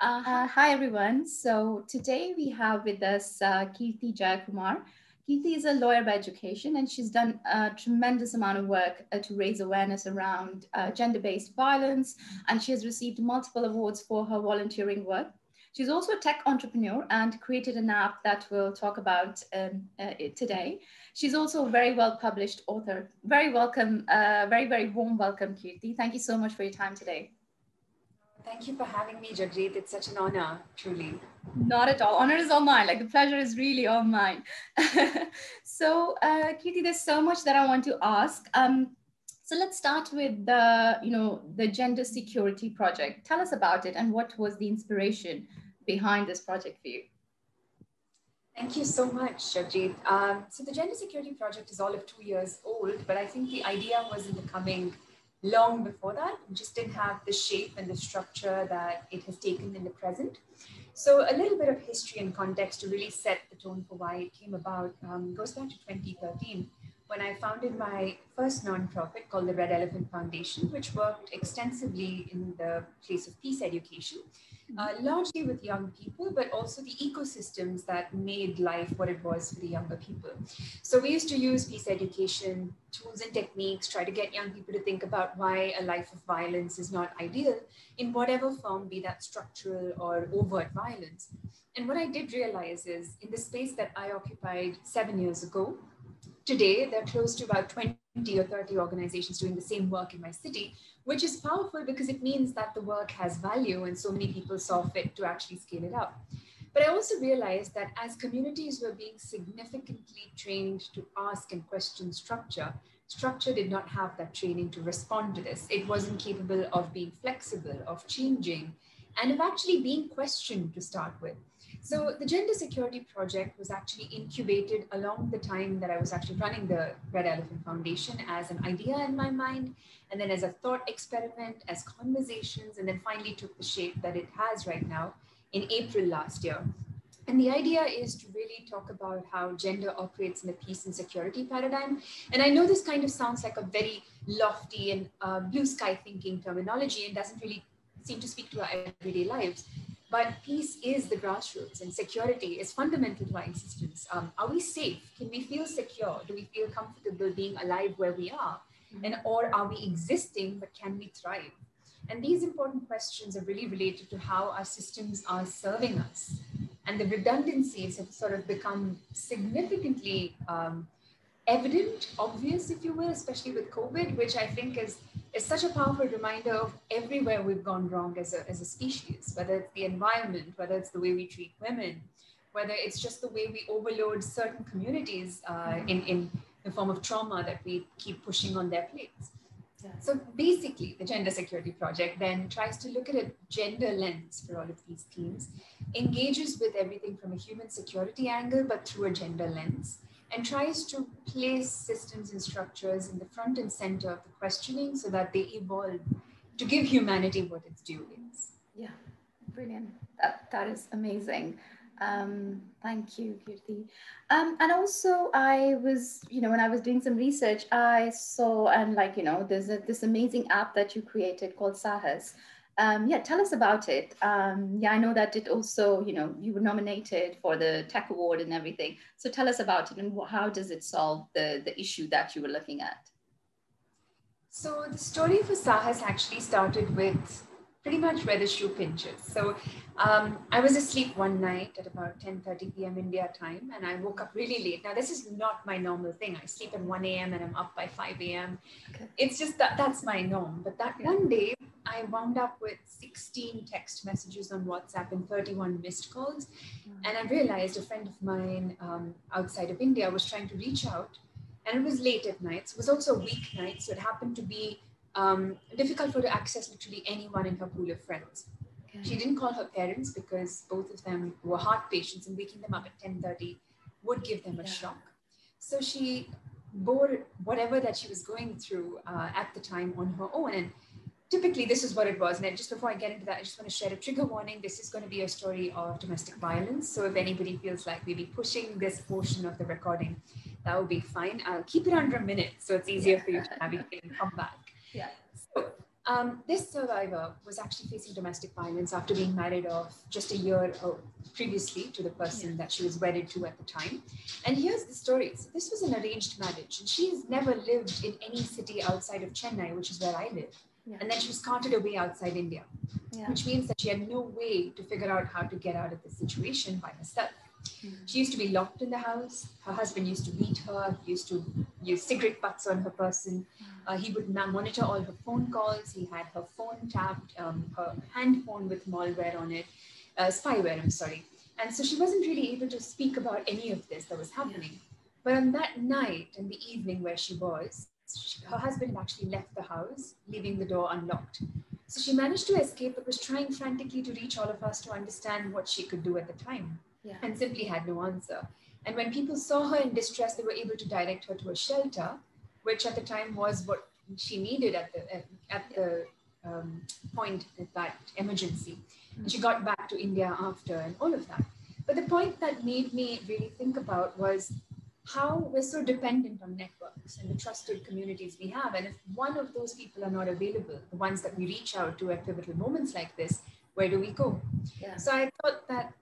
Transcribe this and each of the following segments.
Hi everyone. So today we have with us Kirthi Jayakumar. Kirthi is a lawyer by education, and she's done a tremendous amount of work to raise awareness around gender-based violence, and she has received multiple awards for her volunteering work. She's also a tech entrepreneur and created an app that we'll talk about it today. She's also a very well published author. Very welcome, very warm welcome, Kirthi. Thank you so much for your time today. Thank you for having me, Jagreet. It's such an honor, truly. Not at all. Honor is all mine. Like the pleasure is really all mine. So, Kirti, there's so much that I want to ask. So let's start with the gender security project. Tell us about it and what was the inspiration behind this project for you? Thank you so much, Jagreet. So the Gender Security Project is all of 2 years old, but I think the idea was in the coming long before that. We just didn't have the shape and the structure that it has taken in the present. So a little bit of history and context to really set the tone for why it came about goes back to 2013 when I founded my first nonprofit called the Red Elephant Foundation, which worked extensively in the place of peace education, largely with young people, but also the ecosystems that made life what it was for the younger people. So we used to use peace education tools and techniques, try to get young people to think about why a life of violence is not ideal in whatever form, be that structural or overt violence. And what I did realize is in the space that I occupied 7 years ago, today, there are close to about 20 or 30 organizations doing the same work in my city, which is powerful because it means that the work has value and so many people saw fit to actually scale it up. But I also realized that as communities were being significantly trained to ask and question structure, structure did not have that training to respond to this. It wasn't capable of being flexible, of changing, and of actually being questioned to start with. So the Gender Security Project was actually incubated along the time that I was actually running the Red Elephant Foundation as an idea in my mind, and then as a thought experiment, as conversations, and then finally took the shape that it has right now in April last year. And the idea is to really talk about how gender operates in the peace and security paradigm. And I know this kind of sounds like a very lofty and blue sky thinking terminology and doesn't really seem to speak to our everyday lives. But peace is the grassroots and security is fundamental to our existence. Are we safe? Can we feel secure? Do we feel comfortable being alive where we are? And or are we existing, but can we thrive? And these important questions are really related to how our systems are serving us. And the redundancies have sort of become significantly evident, obvious, if you will, especially with COVID, which I think is such a powerful reminder of everywhere we've gone wrong as a species, whether it's the environment, whether it's the way we treat women, whether it's just the way we overload certain communities in the form of trauma that we keep pushing on their plates. So basically, the Gender Security Project then tries to look at a gender lens for all of these themes, engages with everything from a human security angle, but through a gender lens, and tries to place systems and structures in the front and center of the questioning so that they evolve to give humanity what its due is. Yeah, brilliant. That is amazing. Thank you, Kirti. And also, I was, when I was doing some research, I saw there's this amazing app that you created called Saahas. Yeah, tell us about it. Yeah, I know that it also, you were nominated for the Tech Award and everything. So tell us about it and how does it solve the issue that you were looking at? So the story for Saahas actually started with pretty much where the shoe pinches. So I was asleep one night at about 10:30 p.m. India time, and I woke up really late. Now, this is not my normal thing. I sleep at 1 a.m. and I'm up by 5 a.m. Okay. It's just that's my norm. But that one day, I wound up with 16 text messages on WhatsApp and 31 missed calls. And I realized a friend of mine outside of India was trying to reach out, and it was late at night. So it was also a weeknight, so it happened to be difficult for her to access literally anyone in her pool of friends. Okay. She didn't call her parents because both of them were heart patients and waking them up at 10:30 would give them a shock. So she bore whatever that she was going through at the time on her own. And typically this is what it was. And just before I get into that, I just want to share a trigger warning. This is going to be a story of domestic violence. So if anybody feels like maybe pushing this portion of the recording, that will be fine. I'll keep it under a minute so it's easier for you to navigate and come back. Yeah. So This survivor was actually facing domestic violence after being married off just a year previously to the person that she was wedded to at the time. And here's the story. So this was an arranged marriage, and she's never lived in any city outside of Chennai, which is where I live. Yeah. And then she was carted away outside India, which means that she had no way to figure out how to get out of this situation by herself. She used to be locked in the house. Her husband used to beat her. He used to use cigarette butts on her person. He would monitor all her phone calls. He had her phone tapped, her hand phone with malware on it, spyware, I'm sorry. And so she wasn't really able to speak about any of this that was happening. But on that night and the evening where she was, her husband had actually left the house, leaving the door unlocked. So she managed to escape, but was trying frantically to reach all of us to understand what she could do at the time. And simply had no answer. And when people saw her in distress, they were able to direct her to a shelter, which at the time was what she needed at the point of that emergency. And she got back to India after and all of that. But the point that made me really think about was how we're so dependent on networks and the trusted communities we have. And if one of those people are not available, the ones that we reach out to at pivotal moments like this, where do we go? So I thought that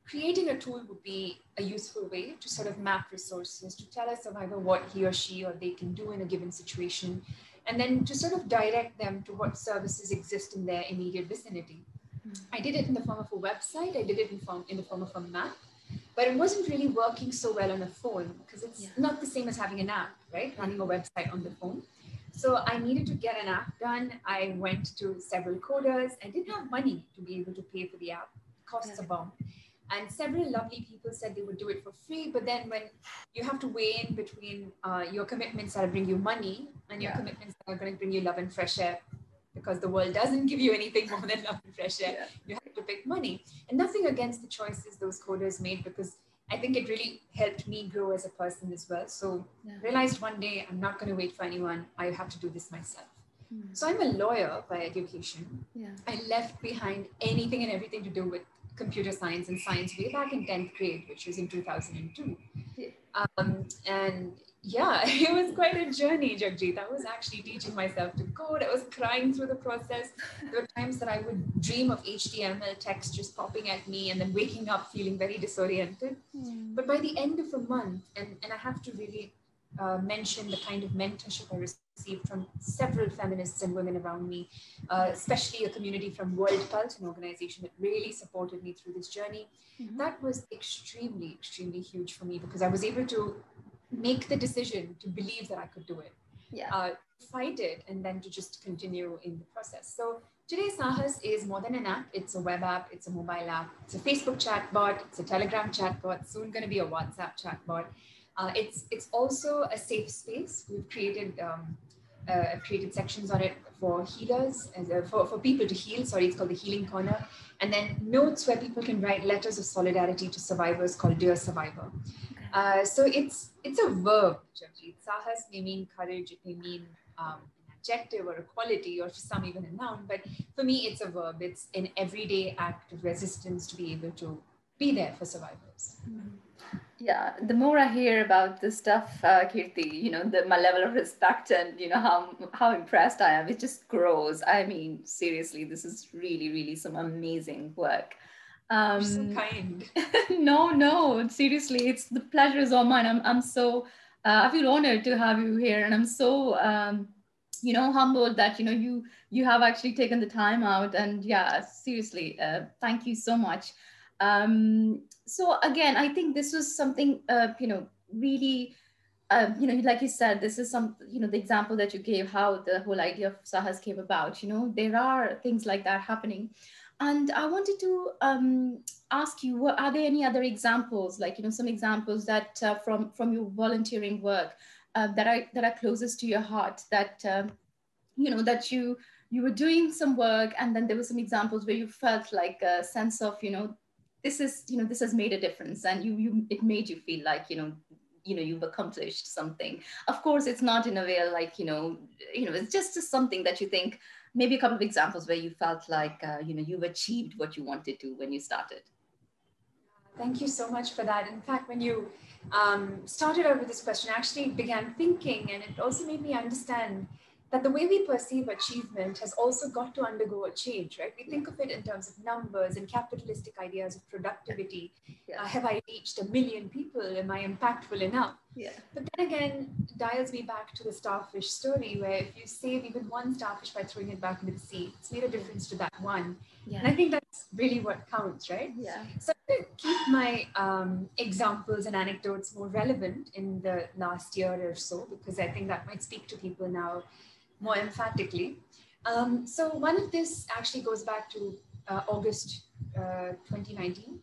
creating a tool would be a useful way to sort of map resources, to tell a survivor what he or she or they can do in a given situation, and then to sort of direct them to what services exist in their immediate vicinity. I did it in the form of a website. I did it in the form of a map, but it wasn't really working so well on a phone because it's not the same as having an app, right? Running a website on the phone. So I needed to get an app done. I went to several coders. I didn't have money to be able to pay for the app. It costs a bomb. And several lovely people said they would do it for free. But then when you have to weigh in between your commitments that bring you money and your commitments that are going to bring you love and fresh air, because the world doesn't give you anything more than love and fresh air, you have to pick money. And nothing against the choices those coders made, because I think it really helped me grow as a person as well. So realized one day, I'm not going to wait for anyone. I have to do this myself. So I'm a lawyer by education. I left behind anything and everything to do with computer science and science way back in 10th grade, which was in 2002. And yeah, it was quite a journey, Jagjit. I was actually teaching myself to code. I was crying through the process. There were times that I would dream of HTML text just popping at me and then waking up feeling very disoriented. But by the end of a month, and I have to really mention the kind of mentorship I received from several feminists and women around me, especially a community from World Pulse, an organization that really supported me through this journey. That was extremely, extremely huge for me, because I was able to make the decision to believe that I could do it, fight it, and then to just continue in the process. So today, Saahas is more than an app. It's a web app, it's a mobile app, it's a Facebook chatbot, it's a Telegram chatbot, soon going to be a WhatsApp chatbot. It's also a safe space. We've created sections on it for healers, for people to heal. Sorry, it's called the Healing Corner. And then notes where people can write letters of solidarity to survivors called Dear Survivor. So it's a verb, Jagjit. Saahas may mean courage, it may mean an adjective or a quality, or for some even a noun. But for me, it's a verb. It's an everyday act of resistance to be able to be there for survivors. Yeah, the more I hear about this stuff, Kirthi, my level of respect and, how impressed I am, it just grows. I mean, seriously, this is really, really some amazing work. You're so kind. No, seriously, the pleasure is all mine. I'm so, I feel honored to have you here, and I'm so, humbled that, you have actually taken the time out, and yeah, seriously, thank you so much. So again, I think this was something, really, like you said, this is the example that you gave, how the whole idea of Saahas came about. There are things like that happening. And I wanted to ask you, are there any other examples, like, some examples that from your volunteering work that are closest to your heart, that, that you were doing some work, and then there were some examples where you felt like a sense of, this has made a difference, and it made you feel like, you've accomplished something. Of course, it's not in a way like, it's just something that you think, maybe a couple of examples where you felt like, you've achieved what you wanted to when you started. Thank you so much for that. In fact, when you started out with this question, I actually began thinking, and it also made me understand that the way we perceive achievement has also got to undergo a change, right? We think of it in terms of numbers and capitalistic ideas of productivity. Yeah. Have I reached 1 million people? Am I impactful enough? Yeah. But then again, dials me back to the starfish story, where if you save even one starfish by throwing it back into the sea, it's made a difference to that one. Yeah. And I think that's really what counts, right? Yeah. So I'm going to keep my examples and anecdotes more relevant in the last year or so, because I think that might speak to people now more emphatically. So one of this actually goes back to August 2019.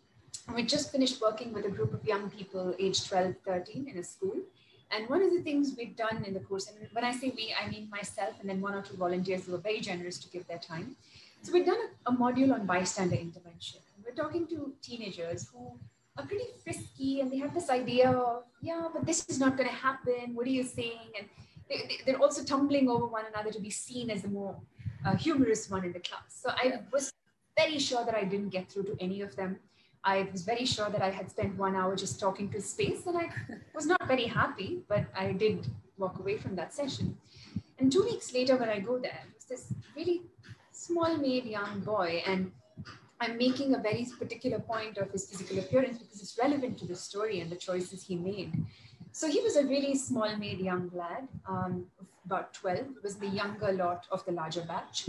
We just finished working with a group of young people aged 12, 13 in a school. And one of the things we've done in the course, and when I say we, I mean myself and then 1 or 2 volunteers who were very generous to give their time. So we've done a module on bystander intervention. And we're talking to teenagers who are pretty frisky, and they have this idea of, yeah, but this is not going to happen. What are you saying? And they're also tumbling over one another to be seen as the more humorous one in the class. So I was very sure that I didn't get through to any of them. I was very sure that I had spent 1 hour just talking to space, and I was not very happy, but I did walk away from that session. And 2 weeks later, when I go there, it was this really small-made young boy, and I'm making a very particular point of his physical appearance because it's relevant to the story and the choices he made. So he was a really small-made young lad, about 12. He was the younger lot of the larger batch.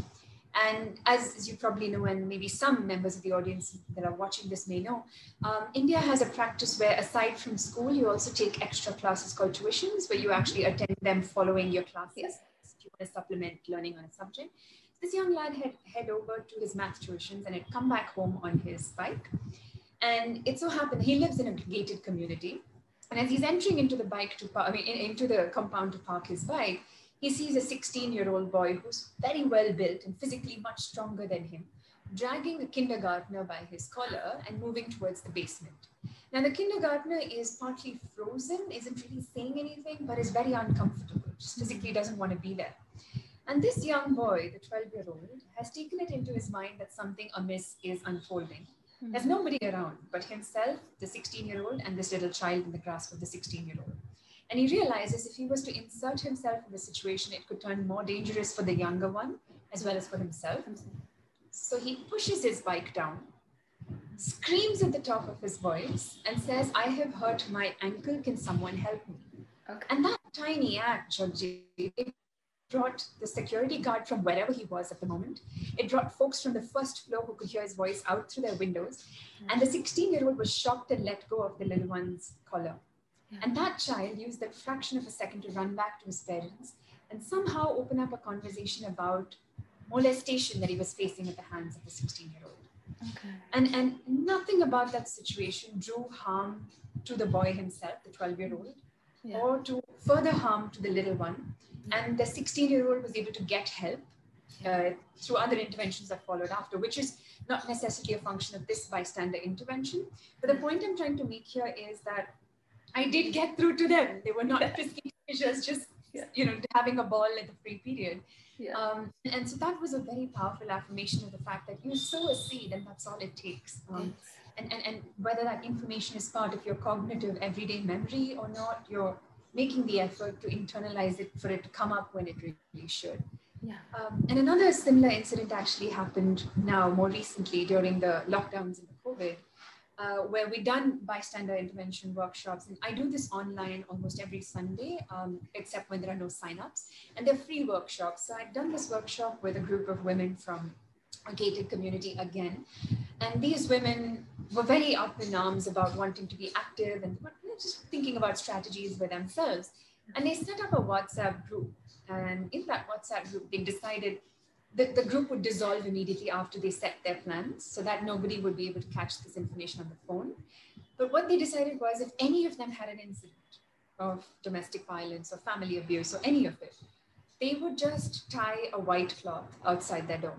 And as you probably know, and maybe some members of the audience that are watching this may know, India has a practice where aside from school, you also take extra classes called tuitions, where you actually attend them following your classes if you want to supplement learning on a subject. This young lad had head over to his math tuitions and had come back home on his bike. And it so happened he lives in a gated community. And as he's entering into the into the compound to park his bike, he sees a 16-year-old boy who's very well built and physically much stronger than him, dragging a kindergartner by his collar and moving towards the basement. Now, the kindergartner is partly frozen, isn't really saying anything, but is very uncomfortable, just physically doesn't want to be there. And this young boy, the 12-year-old, has taken it into his mind that something amiss is unfolding. There's nobody around but himself, the 16-year-old, and this little child in the grasp of the 16-year-old. And he realizes if he was to insert himself in the situation, it could turn more dangerous for the younger one, as well as for himself. So he pushes his bike down, screams at the top of his voice, and says, "I have hurt my ankle, can someone help me?" Okay. And that tiny act, Georgie, it brought the security guard from wherever he was at the moment. It brought folks from the first floor who could hear his voice out through their windows. And the 16-year-old was shocked and let go of the little one's collar. Yeah. And that child used that fraction of a second to run back to his parents and somehow open up a conversation about molestation that he was facing at the hands of the 16-year-old. Okay. And nothing about that situation drew harm to the boy himself, the 12-year-old, or to further harm to the little one. And the 16-year-old was able to get help through other interventions that followed after, which is not necessarily a function of this bystander intervention. But the point I'm trying to make here is that I did get through to them. They were not frisky teenagers, just having a ball at the free period. Yeah. And so that was a very powerful affirmation of the fact that you sow a seed and that's all it takes. And whether that information is part of your cognitive everyday memory or not, you're making the effort to internalize it for it to come up when it really should. Yeah. And another similar incident actually happened now more recently during the lockdowns and the COVID, where we done bystander intervention workshops. And I do this online almost every Sunday, except when there are no signups. And they're free workshops. So I've done this workshop with a group of women from a gated community again. And these women were very up in arms about wanting to be active and just thinking about strategies for themselves. And they set up a WhatsApp group. And in that WhatsApp group, they decided that the group would dissolve immediately after they set their plans so that nobody would be able to catch this information on the phone. But what they decided was if any of them had an incident of domestic violence or family abuse or any of it, they would just tie a white cloth outside their door.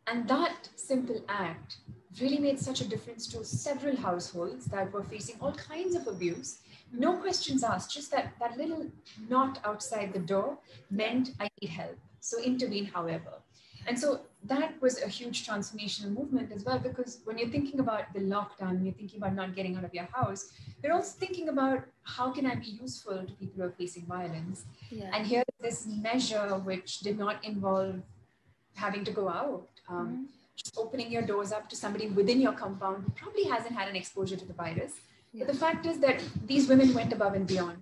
And that simple act really made such a difference to several households that were facing all kinds of abuse. No questions asked, just that little knot outside the door meant I need help. So intervene, however. And so that was a huge transformational movement as well, because when you're thinking about the lockdown, you're thinking about not getting out of your house, you're also thinking about how can I be useful to people who are facing violence. Yeah. And here's this measure which did not involve having to go out. Just opening your doors up to somebody within your compound who probably hasn't had an exposure to the virus. Yeah. But the fact is that these women went above and beyond.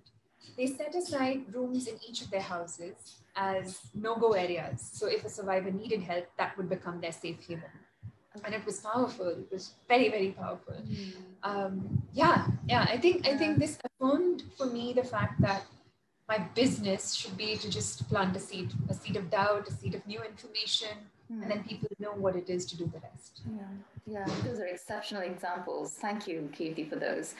They set aside rooms in each of their houses as no-go areas. So if a survivor needed help, that would become their safe haven. Okay. And it was powerful. It was very, very powerful. I think this affirmed for me the fact that my business should be to just plant a seed of doubt, a seed of new information, and then people know what it is to do the rest. Yeah, those are exceptional examples. Thank you, Kirthi, for those.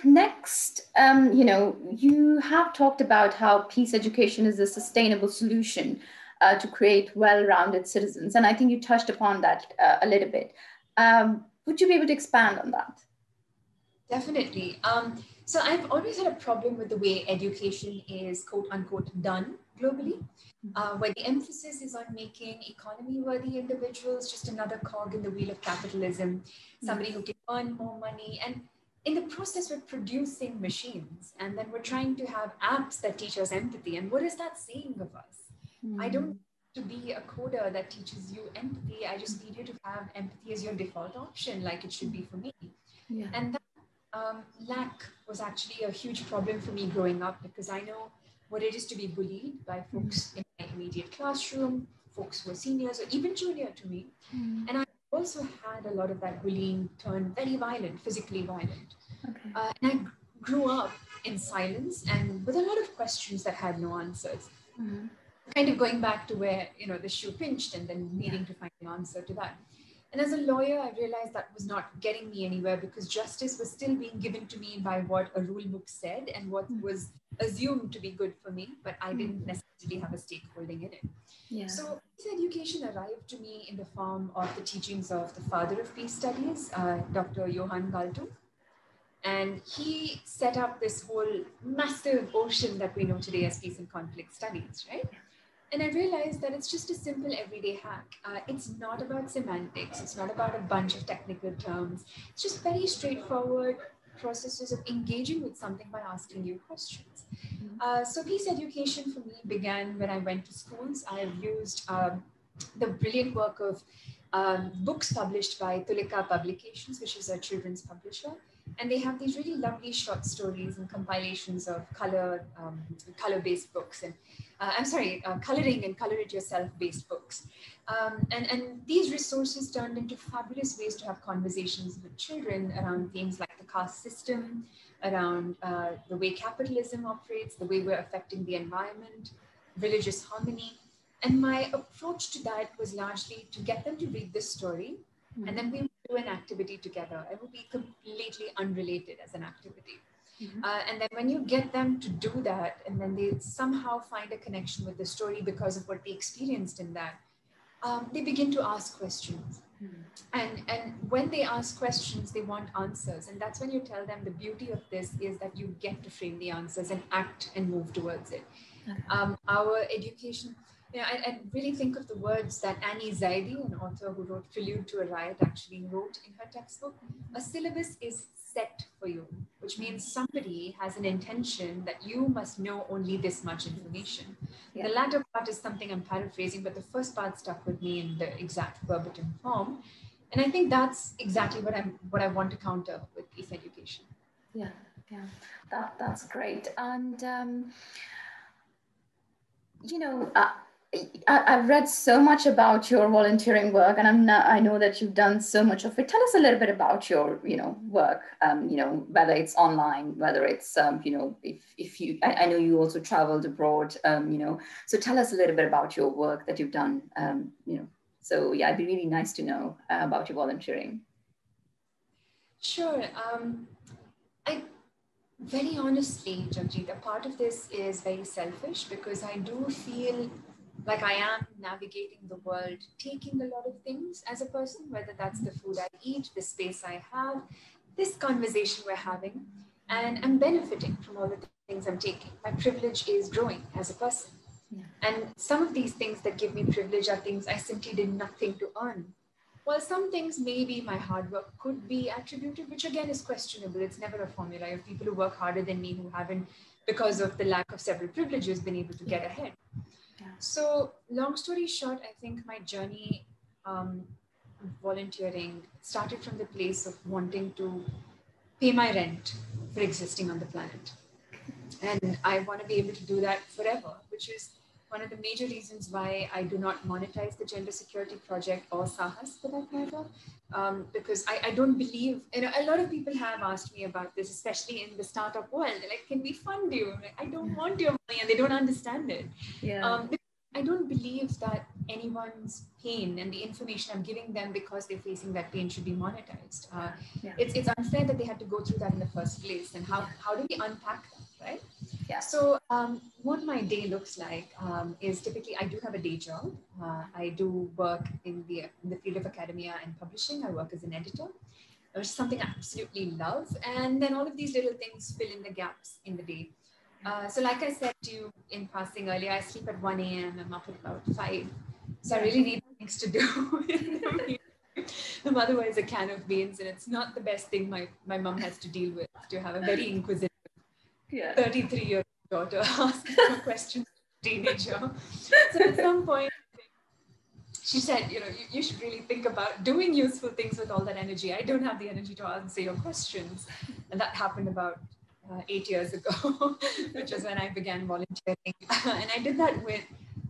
Next, you have talked about how peace education is a sustainable solution to create well-rounded citizens. And I think you touched upon that a little bit. Would you be able to expand on that? Definitely. So I've always had a problem with the way education is quote unquote done globally, where the emphasis is on making economy-worthy individuals just another cog in the wheel of capitalism, somebody who can earn more money. And in the process, we're producing machines, and then we're trying to have apps that teach us empathy. And what is that saying of us? I don't need to be a coder that teaches you empathy. I just need you to have empathy as your default option, like it should be for me. Yeah. And that lack was actually a huge problem for me growing up, because I know what it is to be bullied by folks in my immediate classroom, folks who are seniors or even junior to me. And I also had a lot of that bullying turn very violent, physically violent. Okay. And I grew up in silence and with a lot of questions that had no answers. Kind of going back to where, the shoe pinched and then needing to find an answer to that. And as a lawyer, I realized that was not getting me anywhere, because justice was still being given to me by what a rule book said and what was assumed to be good for me, but I didn't necessarily have a stakeholding in it. Yeah. So peace education arrived to me in the form of the teachings of the father of peace studies, Dr. Johann Galtung. And he set up this whole massive ocean that we know today as peace and conflict studies, right? And I realized that it's just a simple everyday hack. It's not about semantics. It's not about a bunch of technical terms. It's just very straightforward processes of engaging with something by asking you questions. So peace education for me began when I went to schools. I have used the brilliant work of books published by Tulika Publications, which is a children's publisher. And they have these really lovely short stories and compilations of color-based books and coloring and color-it-yourself-based books. And these resources turned into fabulous ways to have conversations with children around themes like the caste system, around the way capitalism operates, the way we're affecting the environment, religious harmony. And my approach to that was largely to get them to read this story, and then we would do an activity together. It would be completely unrelated as an activity. And then when you get them to do that, and then they somehow find a connection with the story because of what they experienced in that, they begin to ask questions. And when they ask questions, they want answers. And that's when you tell them the beauty of this is that you get to frame the answers and act and move towards it. Our education, I really think of the words that Annie Zaidi, an author who wrote Prelude to a Riot, actually wrote in her textbook. A syllabus is set for you, which means somebody has an intention that you must know only this much information. Yeah. The latter part is something I'm paraphrasing, but the first part stuck with me in the exact verbatim form. And I think that's exactly what I want to counter with peace education. Yeah, that's great. And I've read so much about your volunteering work, and I know that you've done so much of it. Tell us a little bit about your, work. Whether it's online, whether it's, if you, I know you also traveled abroad. So tell us a little bit about your work that you've done. So yeah, it'd be really nice to know about your volunteering. Sure. Very honestly, Jagjit, a part of this is very selfish, because I do feel like I am navigating the world, taking a lot of things as a person, whether that's the food I eat, the space I have, this conversation we're having, and I'm benefiting from all the things I'm taking. My privilege is growing as a person. Yeah. And some of these things that give me privilege are things I simply did nothing to earn. While some things maybe my hard work could be attributed, which again is questionable. It's never a formula. You have people who work harder than me who haven't, because of the lack of several privileges, been able to get ahead. Yeah. So long story short, I think my journey volunteering started from the place of wanting to pay my rent for existing on the planet. And I want to be able to do that forever, which is one of the major reasons why I do not monetize the Gender Security Project or Saahas for that matter. Because I don't believe, a lot of people have asked me about this, especially in the startup world. They're like, can we fund you? I'm like, I don't want your money, and they don't understand it. Yeah. I don't believe that anyone's pain and the information I'm giving them because they're facing that pain should be monetized. It's unfair that they had to go through that in the first place. And how do we unpack that, right? Yeah. So what my day looks like is typically I do have a day job. I do work in the field of academia and publishing. I work as an editor, which is something I absolutely love. And then all of these little things fill in the gaps in the day. So like I said to you in passing earlier, I sleep at 1 a.m. I'm up at about 5. So I really need things to do. I'm otherwise a can of beans, and it's not the best thing my mom has to deal with, to have a very inquisitive 33-year-old daughter asking her questions, teenager. So at some point, she said, you should really think about doing useful things with all that energy. I don't have the energy to answer your questions. And that happened about 8 years ago, which is when I began volunteering. And I did that with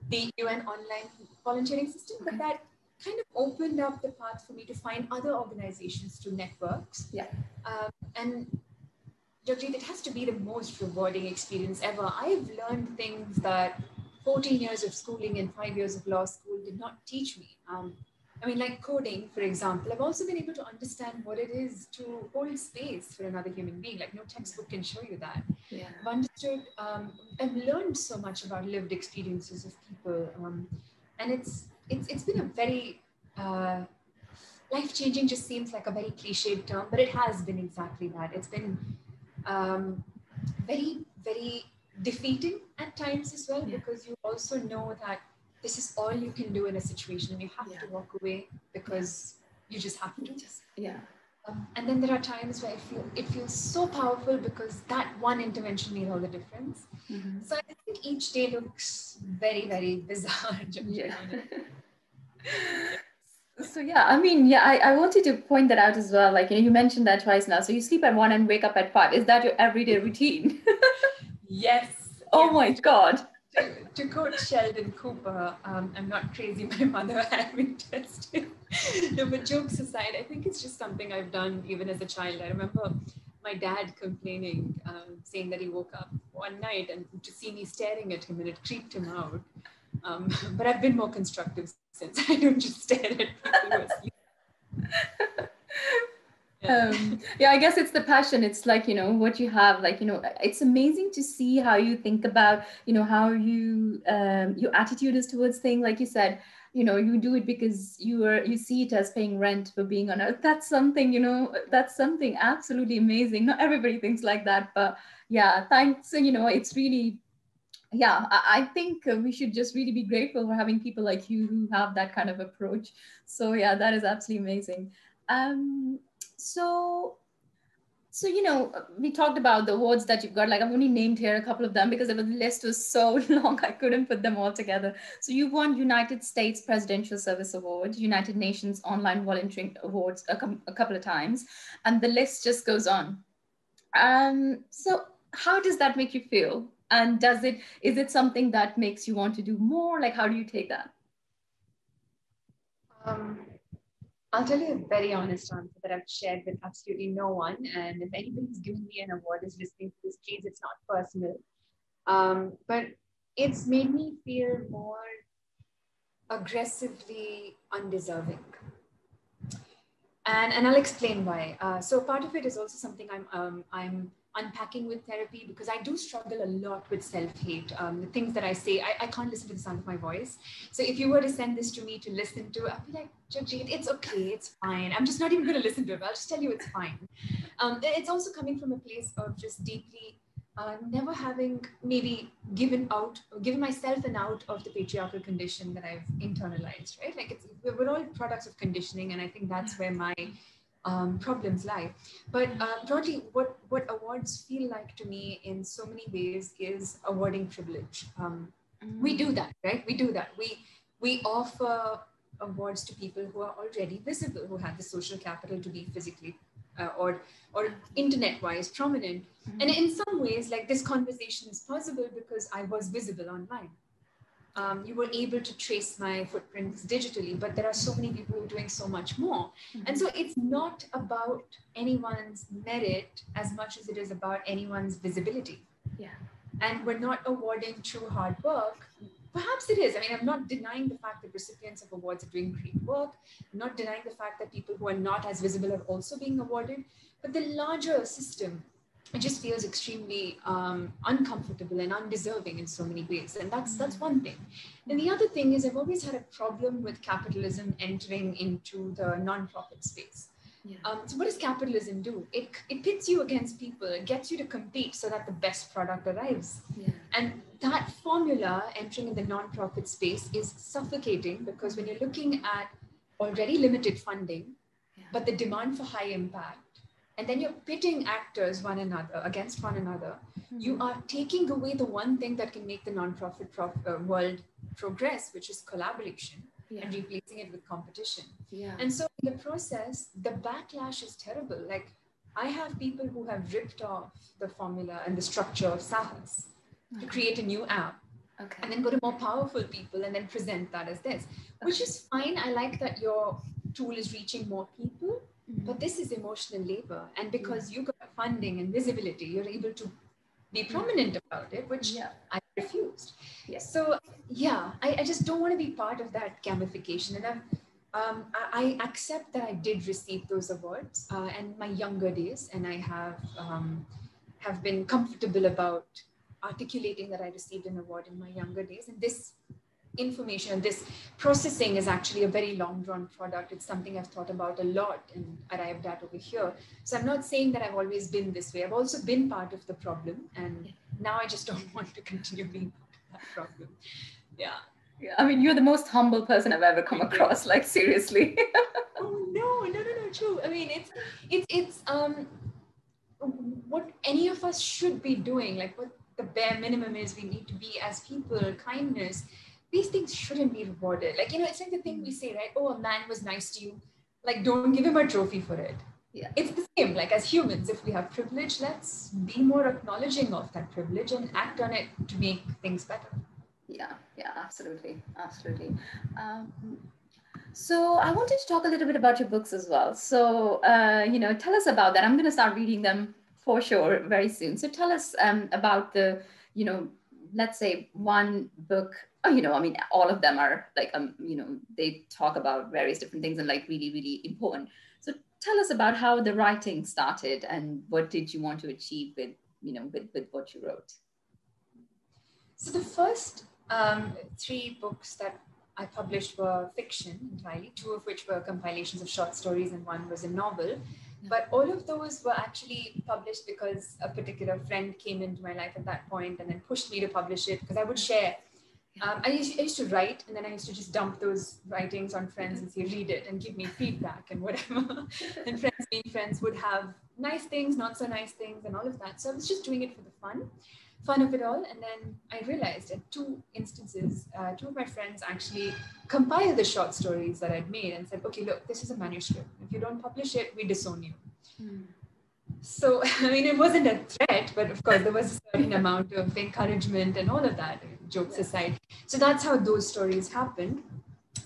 the UN online volunteering system, but that kind of opened up the path for me to find other organizations through networks. Yeah. And Jagjit, it has to be the most rewarding experience ever. I've learned things that 14 years of schooling and 5 years of law school did not teach me. Like coding, for example, I've also been able to understand what it is to hold space for another human being. Like no textbook can show you that. Yeah. I've understood, I've learned so much about lived experiences of people. And it's been a very, life-changing just seems like a very cliched term, but it has been exactly that. It's been very, very defeating at times as well, because you also know that this is all you can do in a situation and you have to walk away because you just have to. And then there are times where it feels so powerful because that one intervention made all the difference. So I think each day looks very, very bizarre. So I wanted to point that out as well. Like, you mentioned that twice now. So you sleep at 1 and wake up at 5. Is that your everyday routine? Yes. Oh my God. To quote Sheldon Cooper, I'm not crazy, my mother had me tested. No, but jokes aside, I think it's just something I've done even as a child. I remember my dad complaining, saying that he woke up one night and to see me staring at him and it creeped him out. But I've been more constructive since. I don't just stare at people who are asleep. I guess it's the passion. It's like, what you have, like, it's amazing to see how you think about, how you, your attitude is towards things. Like you said, you do it because you see it as paying rent for being on earth. That's something, that's something absolutely amazing. Not everybody thinks like that, but yeah, thanks. It's really, I think we should just really be grateful for having people like you who have that kind of approach. So yeah, that is absolutely amazing. So we talked about the awards that you've got. Like, I've only named here a couple of them because the list was so long, I couldn't put them all together. So you've won United States Presidential Service Award, United Nations Online Volunteering Awards a couple of times, and the list just goes on. So how does that make you feel? And is it something that makes you want to do more? Like, how do you take that? I'll tell you a very honest answer that I've shared with absolutely no one. And if anybody's giving me an award is listening to this, please, it's not personal. But it's made me feel more aggressively undeserving. And I'll explain why. So part of it is also something I'm unpacking with therapy, because I do struggle a lot with self-hate. The things that I say, I can't listen to the sound of my voice. So if you were to send this to me to listen to, I'd be like, Jagjit, it's okay, it's fine. I'm just not even going to listen to it. I'll just tell you it's fine. It's also coming from a place of just deeply never having maybe given myself an out of the patriarchal condition that I've internalized, right? Like we're all products of conditioning, and I think that's where my problems lie. But broadly, what awards feel like to me in so many ways is awarding privilege. We do that, right? We do that. We offer awards to people who are already visible, who have the social capital to be physically or internet-wise prominent. And in some ways, like this conversation is possible because I was visible online. You were able to trace my footprints digitally, but there are so many people who are doing so much more. And so it's not about anyone's merit as much as it is about anyone's visibility. Yeah. And we're not awarding true hard work. Perhaps it is. I mean, I'm not denying the fact that recipients of awards are doing great work. I'm not denying the fact that people who are not as visible are also being awarded. But the larger system, it just feels extremely uncomfortable and undeserving in so many ways. And that's one thing. And the other thing is I've always had a problem with capitalism entering into the nonprofit space. Yeah. So what does capitalism do? It pits you against people. It gets you to compete so that the best product arrives. Yeah. And that formula entering in the nonprofit space is suffocating because when you're looking at already limited funding, but the demand for high impact, and then you're pitting actors against one another, you are taking away the one thing that can make the nonprofit world progress, which is collaboration. And replacing it with competition. And so in the process, the backlash is terrible. Like I have people who have ripped off the formula and the structure of Saahas to create a new app. And then go to more powerful people and then present that as this, which is fine. I like that your tool is reaching more people, but this is emotional labor. And because you got funding and visibility, you're able to be prominent about it, which I refused. So I just don't want to be part of that gamification. And I accept that I did receive those awards in my younger days, and I have been comfortable about articulating that I received an award in my younger days. And this information, this processing is actually a very long drawn product. It's something I've thought about a lot and arrived at over here. So I'm not saying that I've always been this way. I've also been part of the problem. And now I just don't want to continue being part of that problem. Yeah. I mean, you're the most humble person I've ever come across, like seriously. Oh, no, true. I mean, it's what any of us should be doing, like what the bare minimum is we need to be as people, kindness. These things shouldn't be rewarded. Like, it's like the thing we say, right? Oh, a man was nice to you. Like, don't give him a trophy for it. Yeah. It's the same. Like, as humans, if we have privilege, let's be more acknowledging of that privilege and act on it to make things better. Yeah, absolutely. So I wanted to talk a little bit about your books as well. So, tell us about that. I'm going to start reading them for sure very soon. So tell us about the, let's say one book. I mean, all of them are like, they talk about various different things and like really, really important. So tell us about how the writing started and what did you want to achieve with what you wrote? So the first 3 books that I published were fiction entirely, 2 of which were compilations of short stories and 1 was a novel. But all of those were actually published because a particular friend came into my life at that point and then pushed me to publish it because I would share. I used to write and then I used to just dump those writings on friends and say, read it and give me feedback and whatever. And friends being friends would have nice things, not so nice things and all of that. So I was just doing it for the fun of it all. And then I realized at 2 instances, 2 of my friends actually compiled the short stories that I'd made and said, okay, look, this is a manuscript. If you don't publish it, we disown you. So, I mean, it wasn't a threat, but of course there was a certain amount of encouragement and all of that, jokes aside. So that's how those stories happened.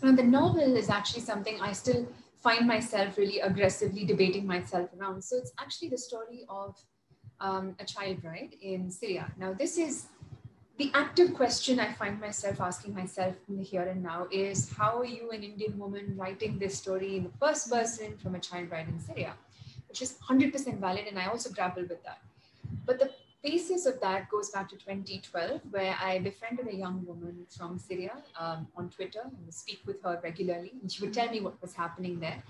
And the novel is actually something I still find myself really aggressively debating myself around. So it's actually the story of a child bride in Syria. Now, this is the active question I find myself asking myself in the here and now is, how are you, an Indian woman, writing this story in the first person from a child bride in Syria? Which is 100% valid, and I also grapple with that. But the basis of that goes back to 2012, where I befriended a young woman from Syria on Twitter and would speak with her regularly, and she would tell me what was happening there.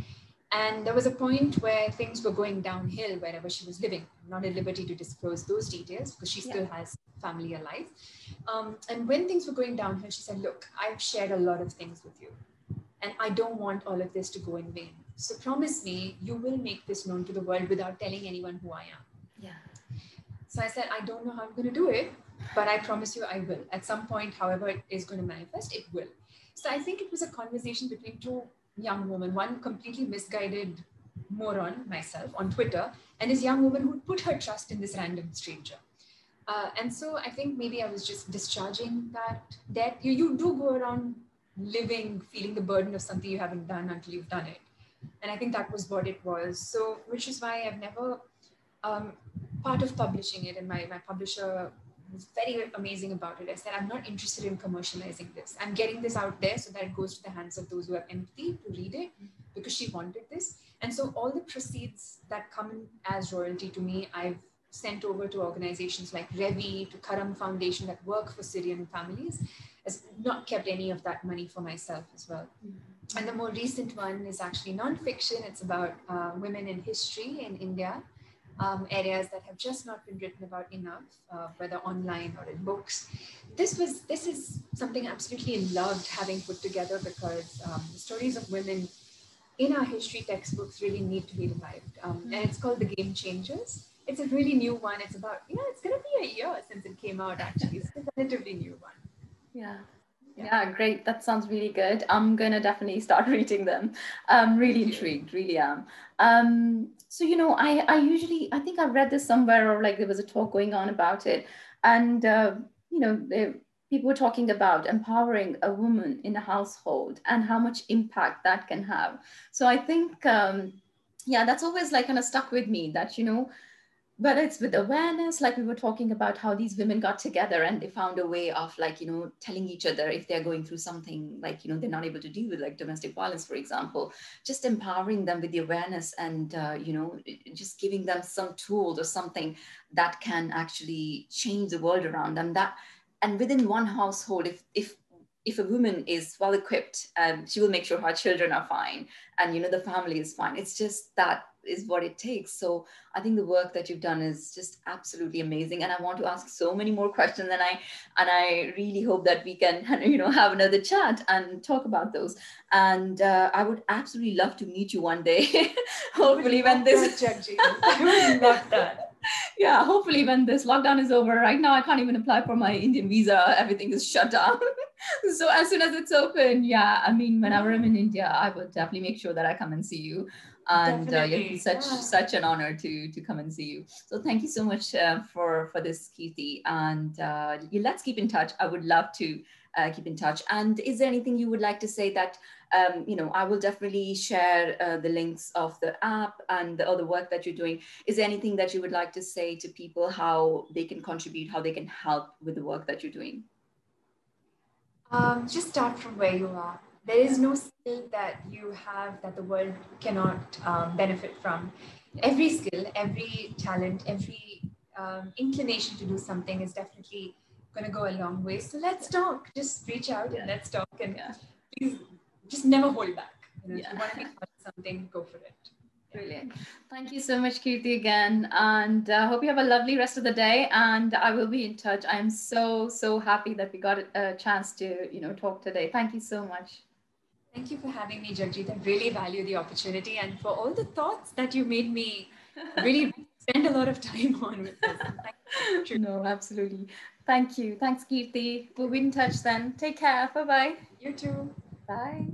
And there was a point where things were going downhill wherever she was living. I'm not at liberty to disclose those details because she still has family alive. And when things were going downhill, she said, look, I've shared a lot of things with you, and I don't want all of this to go in vain. So promise me you will make this known to the world without telling anyone who I am. Yeah. So I said, I don't know how I'm going to do it, but I promise you I will. At some point, however it is going to manifest, it will. So I think it was a conversation between two young women, one completely misguided moron, myself, on Twitter, and this young woman who put her trust in this random stranger. And so I think maybe I was just discharging that debt. You do go around living, feeling the burden of something you haven't done until you've done it. And I think that was what it was. So, which is why I've never, part of publishing it, and my publisher was very amazing about it. I said, I'm not interested in commercializing this. I'm getting this out there so that it goes to the hands of those who have empathy to read it, because she wanted this. And so all the proceeds that come in as royalty to me, I've sent over to organizations like Revi, to Karam Foundation that work for Syrian families. Has not kept any of that money for myself as well. And the more recent one is actually nonfiction. It's about women in history in India, areas that have just not been written about enough, whether online or in books. This is something I absolutely loved having put together, because the stories of women in our history textbooks really need to be revived. And it's called The Game Changers. It's a really new one. It's about, it's going to be a year since it came out, actually. It's a relatively new one. Yeah, great. That sounds really good. I'm gonna definitely start reading them. I'm really intrigued, really am. So I think I've read this somewhere, or like there was a talk going on about it, and people were talking about empowering a woman in a household and how much impact that can have. So I think, yeah, that's always like kind of stuck with me, that but it's with awareness, like we were talking about how these women got together and they found a way of telling each other if they're going through something, like they're not able to deal with, like domestic violence, for example, just empowering them with the awareness, and just giving them some tools or something that can actually change the world around them. And within one household, if a woman is well equipped, she will make sure her children are fine, and the family is fine. It's just that is what it takes. So I think the work that you've done is just absolutely amazing, and I want to ask so many more questions, and I really hope that we can have another chat and talk about those. And I would absolutely love to meet you one day. Hopefully when this I would love that. Yeah, hopefully when this lockdown is over. Right now I can't even apply for my Indian visa, everything is shut down. So as soon as it's open, yeah, I mean, whenever I'm in India, I will definitely make sure that I come and see you. And it'd be such an honor to come and see you. So thank you so much for this, Kirthi. And let's keep in touch. I would love to keep in touch. And is there anything you would like to say that I will definitely share the links of the app and the other work that you're doing. Is there anything that you would like to say to people, how they can contribute, how they can help with the work that you're doing? Just start from where you are. There is no skill that you have that the world cannot benefit from. Every skill, every talent, every inclination to do something is definitely going to go a long way. So let's talk. Just reach out and let's talk. And please, just never hold back. If you want to be part of something, go for it. Brilliant. Thank you so much, Kirthi, again. And I hope you have a lovely rest of the day. And I will be in touch. I'm so, so happy that we got a chance to, talk today. Thank you so much. Thank you for having me, Jagjit. I really value the opportunity and for all the thoughts that you made me really spend a lot of time on with this. No, absolutely. Thank you. Thanks, Kirthi. We'll be in touch then. Take care. Bye-bye. You too. Bye.